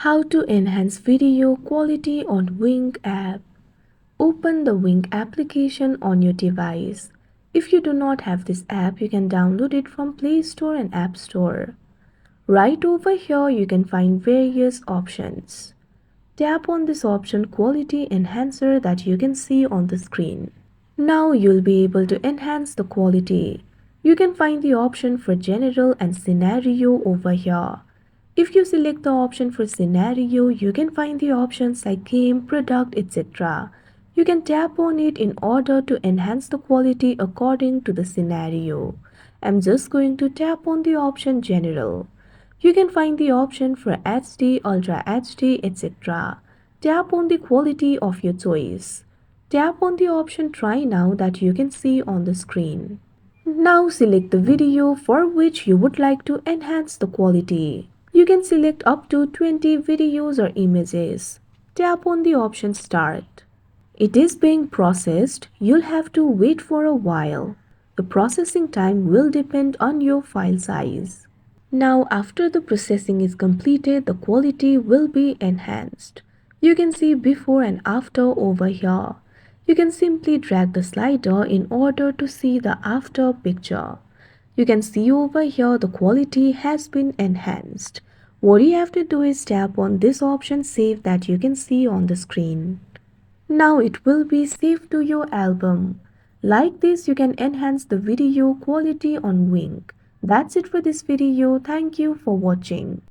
How to enhance video quality on Wing app. Open the Wing application on your device. If you do not have this app, you can download it from Play Store and App Store. Right over here, you can find various options. Tap on this option Quality Enhancer that you can see on the screen. Now you'll be able to enhance the quality. You can find the option for General and Scenario over here. If you select the option for Scenario, you can find the options like Game, Product, etc. You can tap on it in order to enhance the quality according to the scenario. I'm just going to tap on the option General. You can find the option for HD, Ultra HD, etc. Tap on the quality of your choice. Tap on the option Try Now that you can see on the screen. Now select the video for which you would like to enhance the quality. You can select up to 20 videos or images. Tap on the option Start. It is being processed. You'll have to wait for a while. The processing time will depend on your file size. Now after the processing is completed, the quality will be enhanced. You can see before and after over here. You can simply drag the slider in order to see the after picture. You can see over here the quality has been enhanced. What you have to do is tap on this option Save that you can see on the screen. Now it will be saved to your album. Like this, you can enhance the video quality on Wing. That's it for this video. Thank you for watching.